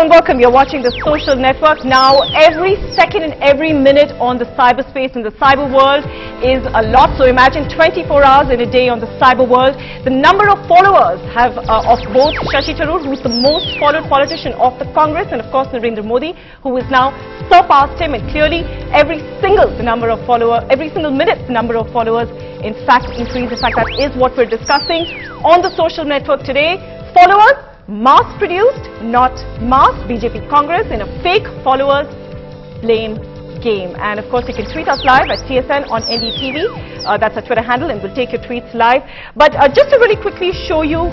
Hello and welcome. You're watching the Social Network. Now, every second and every minute on the cyberspace and the cyber world is a lot. So imagine 24 hours in a day on the cyber world. The number of followers of both Shashi Tharoor, who's the most followed politician of the Congress, and of course Narendra Modi, who is now surpassed him. And clearly, every single minute, the number of followers, in fact, increase. In fact, that is what we're discussing on the Social Network today. Followers, mass-produced, not mass. BJP Congress in a fake followers blame game. And of course, you can tweet us live at TSN on NDTV. That's our Twitter handle, and we'll take your tweets live. But just to really quickly show you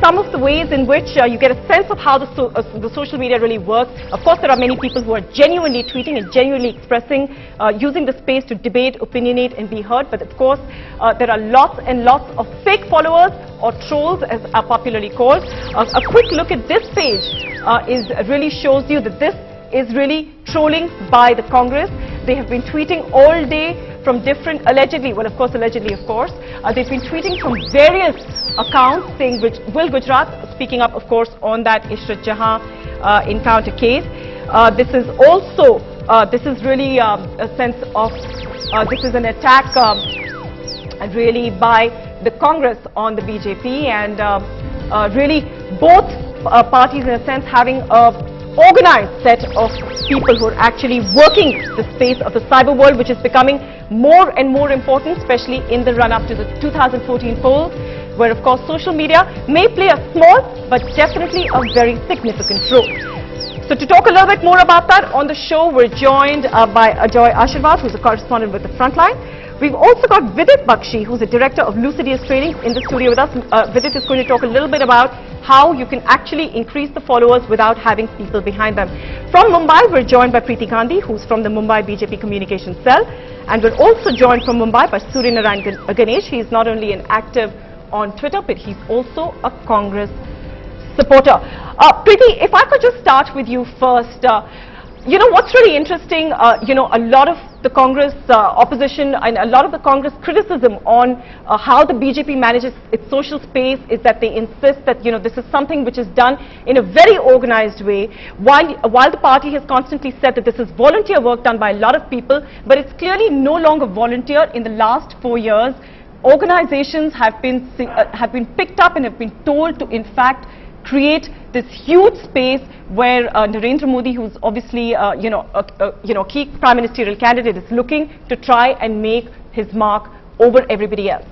some of the ways in which you get a sense of how the social media really works. Of course, there are many people who are genuinely tweeting and genuinely expressing, using the space to debate, opinionate, and be heard. But of course, there are lots and lots of fake followers, or trolls as are popularly called. A quick look at this page really shows you that this is really trolling by the Congress. They have been tweeting all day from different, allegedly, of course, they've been tweeting from various accounts saying Will Gujarat, speaking up, of course, on that Ishrat Jahan encounter case. This is also, this is really a sense of, this is an attack really by the Congress on the BJP, and really both parties in a sense having a organized set of people who are actually working the space of the cyber world, which is becoming more and more important, especially in the run-up to the 2014 polls, where of course social media may play a small but definitely a very significant role. So to talk a little bit more about that, on the show we're joined by Ajoy Ashirwad, who's a correspondent with the Frontline. We've also got Vidit Bakshi, who's the director of Lucidius Trading, in the studio with us. Vidit is going to talk a little bit about how you can actually increase the followers without having people behind them. From Mumbai, we're joined by Preeti Gandhi, who's from the Mumbai BJP Communications Cell. And we're also joined from Mumbai by Surya Narayan Ganesh. He is not only an active on Twitter, but he's also a Congress supporter. Preeti, if I could just start with you first. You know, what's really interesting, a lot of the Congress opposition and a lot of the Congress criticism on how the BJP manages its social space is that they insist that, this is something which is done in a very organized way, while the party has constantly said that this is volunteer work done by a lot of people, but it's clearly no longer volunteer. In the last 4 years, organizations have been picked up and have been told to, in fact, create this huge space where Narendra Modi, who's obviously a key prime ministerial candidate, is looking to try and make his mark over everybody else.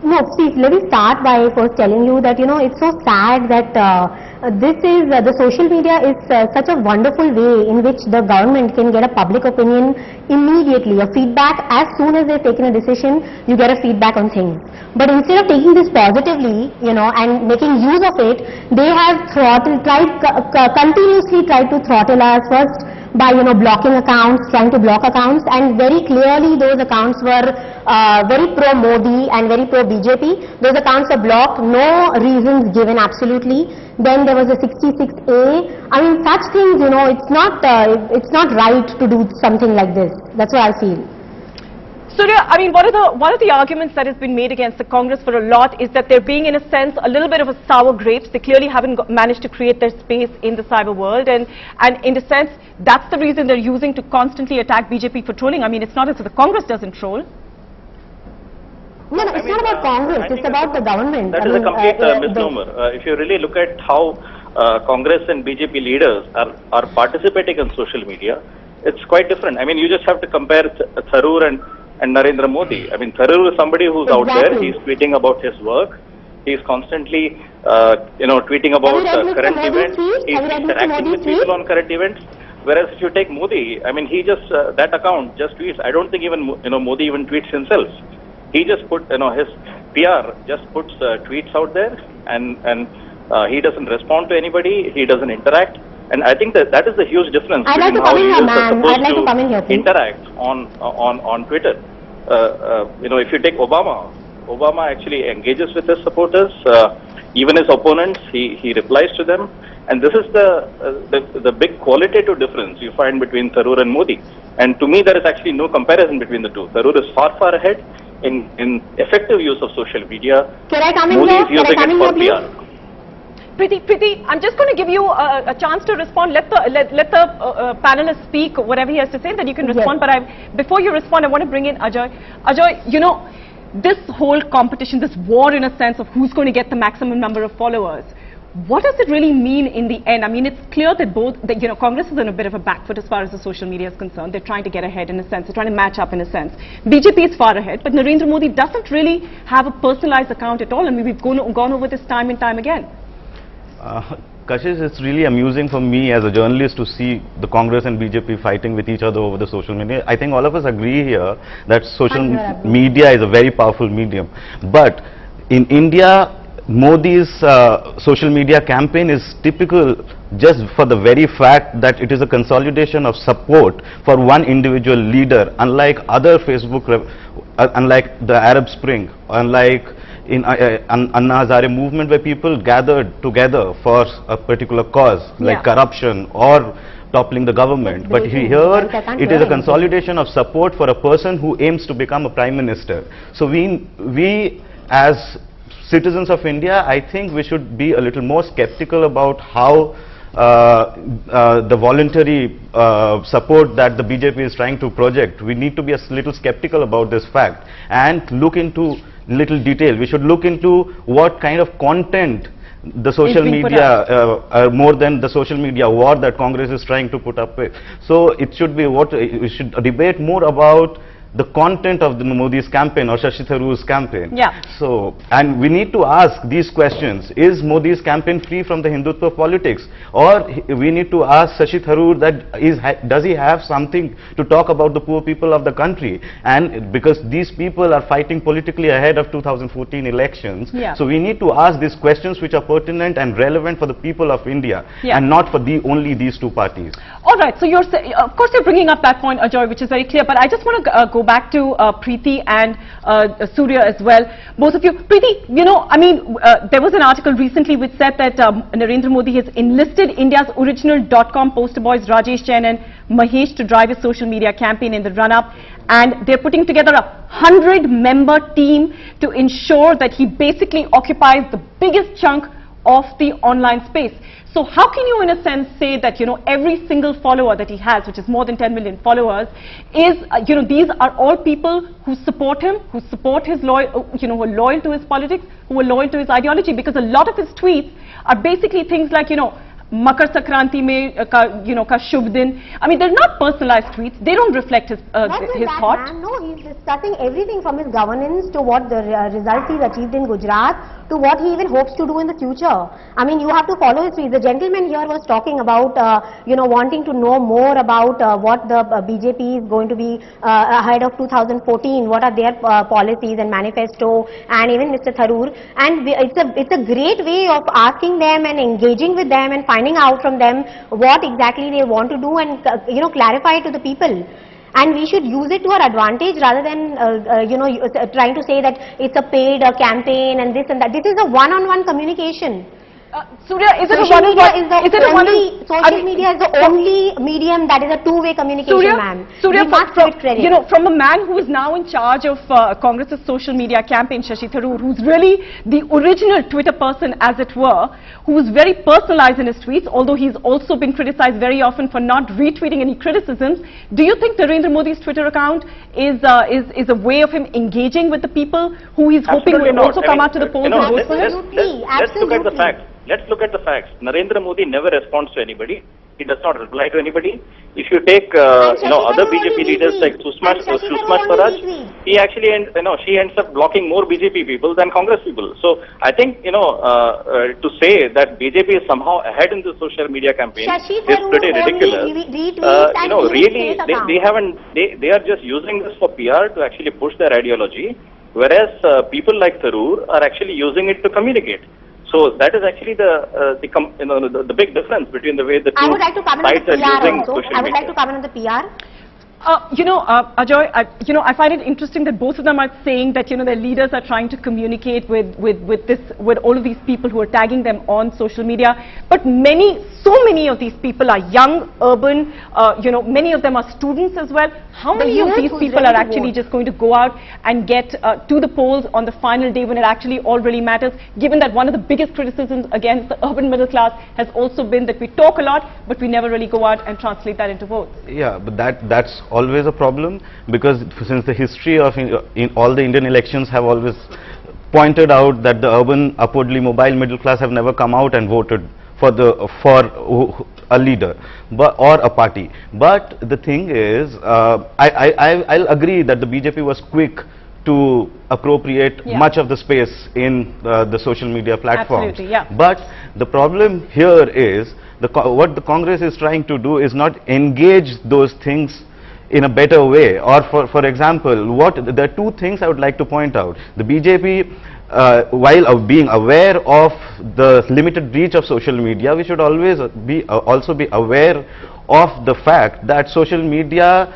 No, please, let me start by first telling you that, it's so sad that the social media is such a wonderful way in which the government can get a public opinion immediately, a feedback as soon as they've taken a decision, you get a feedback on things. But instead of taking this positively, and making use of it, they have continuously tried to throttle us first by, blocking accounts, trying to block accounts, and very clearly those accounts were very pro-Modi and very pro-BJP. Those accounts are blocked, no reasons given absolutely. Then there was a 66A. I mean, such things, it's not right to do something like this. That's what I feel. Surya, I mean, one of the arguments that has been made against the Congress for a lot is that they're being, in a sense, a little bit of a sour grapes. They clearly haven't managed to create their space in the cyber world, and in a sense, that's the reason they're using to constantly attack BJP for trolling. I mean, it's not as if the Congress doesn't troll. No, it's not about Congress, it's about the government. That is a complete misnomer. If you really look at how Congress and BJP leaders are participating in social media, it's quite different. I mean, you just have to compare Tharoor and Narendra Modi. I mean, Tharoor is somebody who's out there, he's tweeting about his work, he's constantly, tweeting about current events, he's interacting with people on current events. Whereas if you take Modi, I mean, he just, that account just tweets. I don't think even, Modi even tweets himself. He just put, his PR just puts tweets out there, and he doesn't respond to anybody, he doesn't interact. And I think that is the huge difference between how users are supposed to interact on Twitter. If you take Obama actually engages with his supporters, even his opponents, he replies to them. And this is the big qualitative difference you find between Tharoor and Modi. And to me, there is actually no comparison between the two. Tharoor is far ahead in effective use of social media. Can I come in Modi here? is using it for PR. Preeti, I'm just going to give you a chance to respond. Let the panelist speak whatever he has to say, then you can respond. Yes. But before you respond, I want to bring in Ajoy. Ajoy, you know, this whole competition, this war in a sense of who's going to get the maximum number of followers, what does it really mean in the end? I mean, it's clear that you know, Congress is on a bit of a back foot as far as the social media is concerned. They're trying to get ahead in a sense. They're trying to match up in a sense. BJP is far ahead, but Narendra Modi doesn't really have a personalized account at all. I mean, we've gone over this time and time again. Kashish, it's really amusing for me as a journalist to see the Congress and BJP fighting with each other over the social media. I think all of us agree here that social media is a very powerful medium. But in India, Modi's social media campaign is typical just for the very fact that it is a consolidation of support for one individual leader, unlike other unlike the Arab Spring, unlike in Anna Hazare movement, where people gathered together for a particular cause, like corruption or toppling the government. But here it is a consolidation of support for a person who aims to become a prime minister. So we as citizens of India, I think we should be a little more skeptical about how the voluntary support that the BJP is trying to project. We need to be a little skeptical about this fact and look into little detail. We should look into what kind of content the social media, more than the social media war that Congress is trying to put up with. So it should be we should debate more about the content of the Modi's campaign or Shashi Tharoor's campaign. So, and we need to ask these questions. Is Modi's campaign free from the Hindutva politics? Or we need to ask Shashi Tharoor that does he have something to talk about the poor people of the country? And because these people are fighting politically ahead of 2014 elections, so we need to ask these questions which are pertinent and relevant for the people of India and not for only these two parties. All right, so you're of course you're bringing up that point, Ajoy, which is very clear, but I just want to go back to Preeti and Surya as well. Both of you. Preeti, you know, I mean, there was an article recently which said that Narendra Modi has enlisted India's original .com poster boys Rajesh Jain and Mahesh to drive his social media campaign in the run-up, and they're putting together a 100-member team to ensure that he basically occupies the biggest chunk of the online space. So how can you in a sense say that, you know, every single follower that he has, which is more than 10 million followers, is, you know, these are all people who support him, who support his who are loyal to his politics, who are loyal to his ideology, because a lot of his tweets are basically things like, you know, Makar Sankranti mein ka Shubh Din. I mean, they're not personalized tweets. They don't reflect his thought. No, he's discussing everything from his governance to what the results he's achieved in Gujarat to what he even hopes to do in the future. I mean, you have to follow his tweets. The gentleman here was talking about, you know, wanting to know more about what the BJP is going to be ahead of 2014. What are their policies and manifesto, and even Mr. Tharoor. And it's a great way of asking them and engaging with them and finding out from them what exactly they want to do and you know, clarify it to the people. And we should use it to our advantage rather than you know, trying to say that it's a paid campaign and this and that. This is a one-on-one communication. Surya, social media is the only medium that is a two-way communication, ma'am. Surya, you know, from a man who is now in charge of Congress's social media campaign, Shashi Tharoor, who's really the original Twitter person, as it were, who is very personalized in his tweets, although he's also been criticized very often for not retweeting any criticisms. Do you think Narendra Modi's Twitter account is a way of him engaging with the people who he's hoping will also come out to the polls and vote for him? Let's look at the facts. Let's look at the facts. Narendra Modi never responds to anybody. He does not reply to anybody. If you take, you know, other BJP leaders like Sushma Swaraj, he actually, she ends up blocking more BJP people than Congress people. So I think, you know, to say that BJP is somehow ahead in the social media campaign is pretty ridiculous. You know, really, they are just using this for PR to actually push their ideology, whereas people like Tharoor are actually using it to communicate. So that is actually the big difference between the way the two sides are using social media. I would like to comment on the PR. Ajoy, I find it interesting that both of them are saying that, their leaders are trying to communicate with all of these people who are tagging them on social media. But so many of these people are young, urban, many of them are students as well. How many of these people are actually just going to go out and get to the polls on the final day when it actually all really matters, given that one of the biggest criticisms against the urban middle class has also been that we talk a lot, but we never really go out and translate that into votes? Yeah, but that's always a problem, because since the history of in all the Indian elections have always pointed out that the urban, upwardly mobile middle class have never come out and voted for a leader or a party. But the thing is, I'll agree that the BJP was quick to appropriate much of the space in the social media platforms. Absolutely, yeah. But the problem here is what the Congress is trying to do is not engage those things in a better way. Or for example, there are two things I would like to point out. The BJP, while being aware of the limited reach of social media, we should always also be aware of the fact that social media,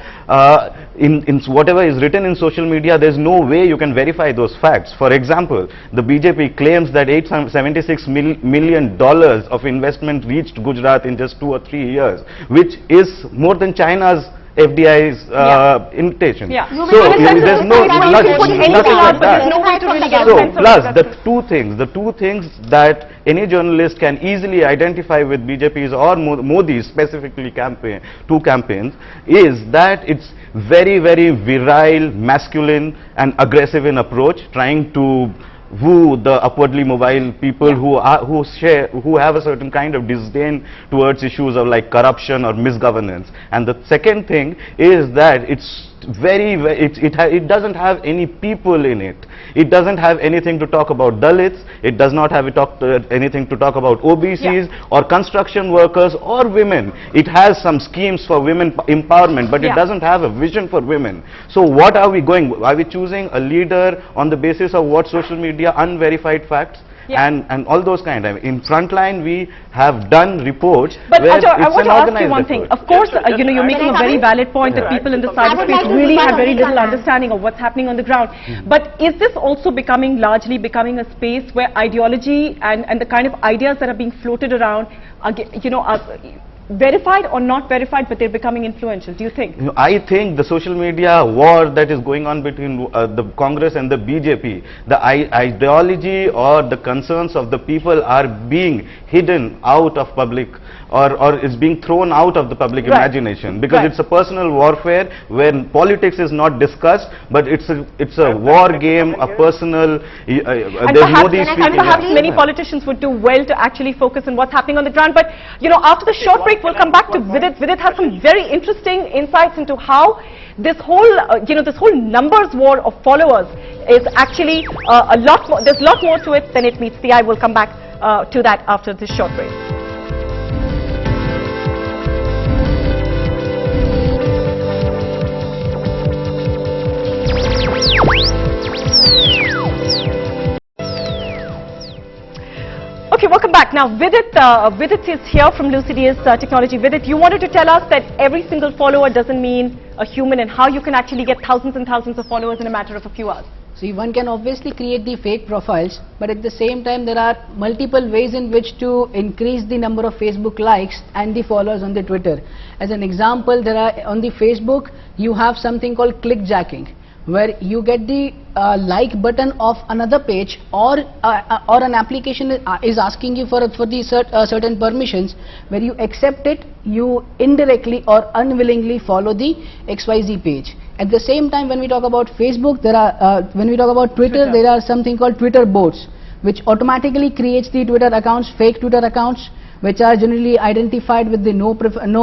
in whatever is written in social media, there's no way you can verify those facts. For example, the BJP claims that $876 million of investment reached Gujarat in just 2 or 3 years, which is more than China's FDI's invitation. Yeah. So there's nothing like that. No way to really get a So sense of plus it. the two things that any journalist can easily identify with BJP's or Modi's specifically two campaigns is that it's very, very virile, masculine and aggressive in approach, trying to woo the upwardly mobile people who have a certain kind of disdain towards issues of like corruption or misgovernance. And the second thing is that it's it doesn't have any people in it. It doesn't have anything to talk about Dalits. It does not have anything to talk about OBCs or construction workers or women. It has some schemes for women empowerment, but it doesn't have a vision for women. So what are we going? Are we choosing a leader on the basis of what social media unverified facts? And all those kind of, in Frontline we have done reports. But where Ajoy, I it's want an to ask you organized one effort. thing. Of course, you're making a very valid point that people in the cyberspace really have very little understanding of what's happening on the ground. But is this also largely becoming a space where ideology and the kind of ideas that are being floated around are, are verified or not verified, but they're becoming influential? Do you think? I think the social media war that is going on between the Congress and the BJP, the ideology or the concerns of the people are being hidden out of public or is being thrown out of the public imagination, because it's a personal warfare where politics is not discussed, but it's a war game, a personal. And perhaps many politicians would do well to actually focus on what's happening on the ground. But after the short break, we'll come back to Vidit. Vidit has some very interesting insights into how this whole this whole numbers war of followers is actually a lot more. There's a lot more to it than it meets the eye. We'll come back to that after this short break. Okay, welcome back. Now, Vidit is here from Lucidius Technology. Vidit, you wanted to tell us that every single follower doesn't mean a human, and how you can actually get thousands and thousands of followers in a matter of a few hours. See, one can obviously create the fake profiles, but at the same time there are multiple ways in which to increase the number of Facebook likes and the followers on the Twitter. As an example, there are on the Facebook you have something called clickjacking, where you get the like button of another page, or an application is asking you for the certain permissions, where you accept it, you indirectly or unwillingly follow the XYZ page. At the same time, when we talk about Facebook, when we talk about Twitter, there are something called Twitter bots, which automatically creates the Twitter accounts, fake Twitter accounts, which are generally identified with the no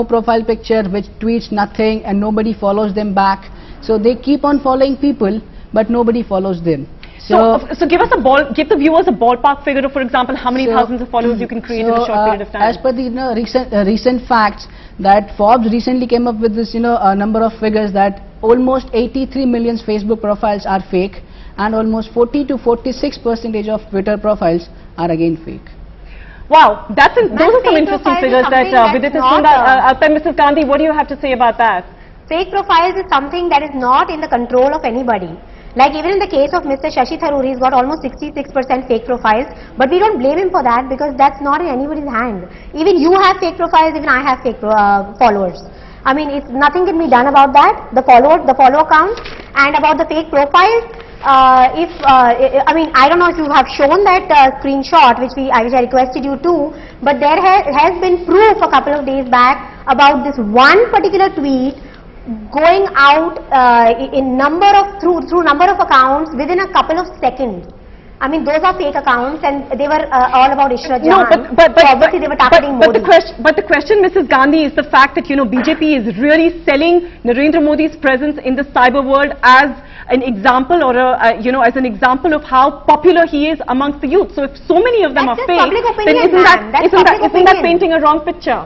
profile picture, which tweets nothing and nobody follows them back. So they keep on following people, but nobody follows them. So give the viewers a ballpark figure of, for example, how many thousands of followers you can create in a short period of time. As per the recent facts, that Forbes recently came up with this number of figures, that almost 83 million Facebook profiles are fake, and almost 40 to 46% of Twitter profiles are again fake. Wow, those are some interesting figures that Vidit has found out. Mrs. Gandhi, what do you have to say about that? Fake profiles is something that is not in the control of anybody. Like even in the case of Mr. Shashi Tharoor, he's got almost 66% fake profiles, but we don't blame him for that because that's not in anybody's hand. Even you have fake profiles, even I have fake followers. I mean, nothing can be done about that. The follow account, and about the fake profiles. I mean, I don't know if you have shown that screenshot, which I requested you to, but there has been proof a couple of days back about this one particular tweet going out through number of accounts within a couple of seconds. I mean, those are fake accounts, and they were all about Ishrat Jahan. No, but so obviously they were targeting Modi. But the question, Mrs. Gandhi, is the fact that, you know, BJP is really selling Narendra Modi's presence in the cyber world as an example, or you know, as an example of how popular he is amongst the youth. So if so many of them That's are just fake, public then opinion, isn't that painting a wrong picture?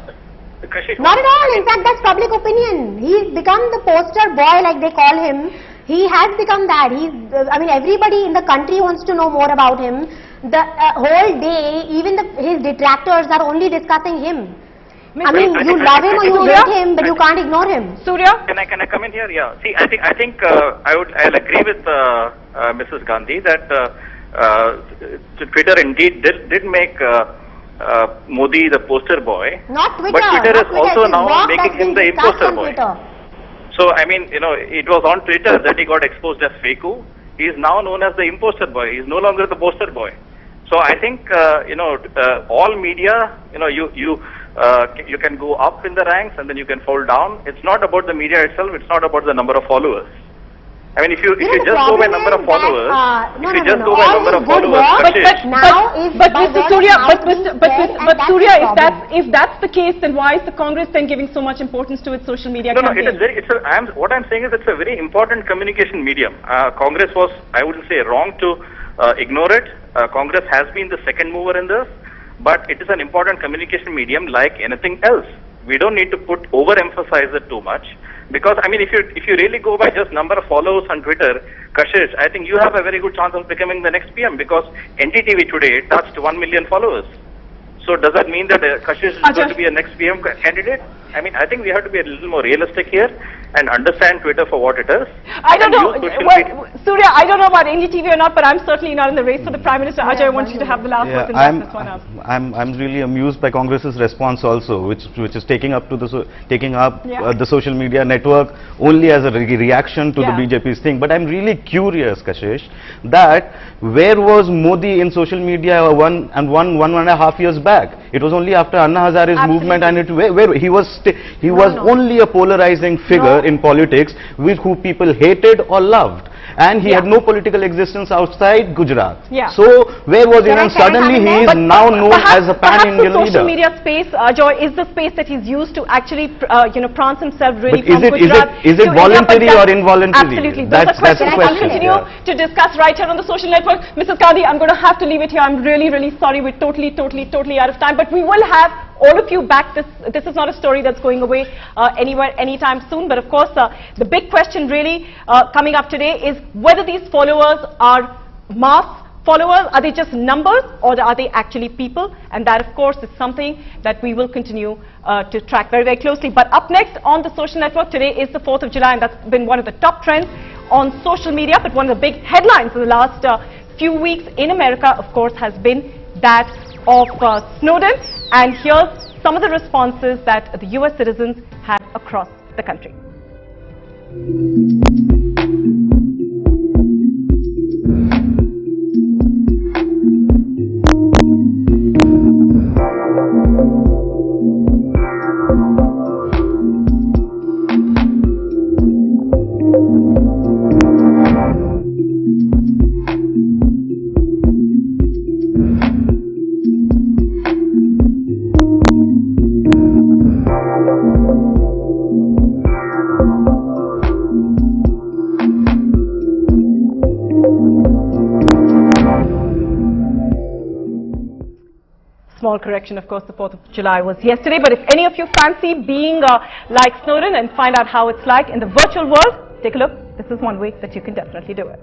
Kashish, Not at all. In fact, that's public opinion. He's become the poster boy, like they call him. He has become that. I mean, everybody in the country wants to know more about him. The whole day, even his detractors are only discussing him. I mean, you love him or you hate him, but you can't ignore him. Surya? Can I come in here? Yeah. See, I think I'll agree with Mrs. Gandhi that Twitter indeed did make Modi the poster boy. Not Twitter. But Twitter is also It's now work making that's him the being discussed imposter on boy. Twitter. So I mean, you know, it was on Twitter that he got exposed as Faku. He is now known as the imposter boy. He is no longer the poster boy. So I think you know, all media, you know, you can go up in the ranks and then you can fall down. It's not about the media itself. It's not about the number of followers. I mean, if you just go by number of followers, go by number of followers, But Surya, if that's the case, then why is the Congress then giving so much importance to its social media campaign? No, what I'm saying is it's a very important communication medium. Congress was, I wouldn't say wrong to ignore it. Congress has been the second mover in this, but it is an important communication medium like anything else. We don't need to overemphasize it too much. Because, I mean, if you really go by just number of followers on Twitter, Kashish, I think you have a very good chance of becoming the next PM because NTTV today touched 1 million followers. So does that mean that Kashish is going to be a next PM candidate? I mean, I think we have to be a little more realistic here and understand Twitter for what it is. I don't know. Well, Surya, I don't know about NDTV or not, but I'm certainly not in the race for the Prime Minister. Ajay, I want you to have the last word and wrap this one up. I'm really amused by Congress's response also, which is taking up the social media network only as a reaction to the BJP's thing. But I'm really curious, Kashish, that where was Modi in social media one and a half years back? It was only after Anna Hazare's movement, and where he was only a polarizing figure in politics with who people hated or loved. And he had no political existence outside Gujarat. So where was he? And suddenly he is now known as a pan-Indian leader. The social media space, Joy, is the space that he's used to actually, prance himself really but from Gujarat. Is it voluntary or involuntary? Absolutely. That's the question. We'll continue to discuss right here on the social network. Mrs. Gandhi, I'm going to have to leave it here. I'm really, really sorry. We're totally out of time. But we will have all of you back. This is not a story that's going away anywhere anytime soon. But of course, the big question really coming up today is whether these followers are mass followers, are they just numbers, or are they actually people? And that, of course, is something that we will continue to track very, very closely. But up next on the social network today is the 4th of July, and that's been one of the top trends on social media. But one of the big headlines in the last few weeks in America, of course, has been that of Snowden. And here's some of the responses that the US citizens had across the country. Small correction, of course, the 4th of July was yesterday. But if any of you fancy being like Snowden and find out how it's like in the virtual world, take a look. This is one way that you can definitely do it.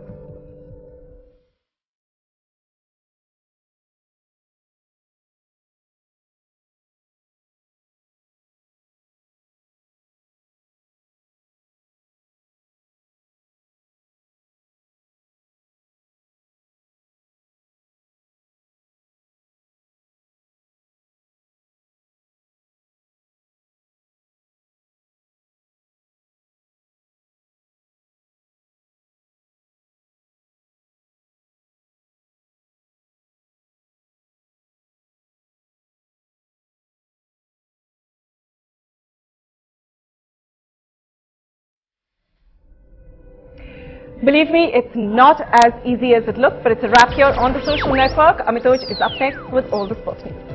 Believe me, it's not as easy as it looks, but it's a wrap here on the social network. Amitoj is up next with all the sports news.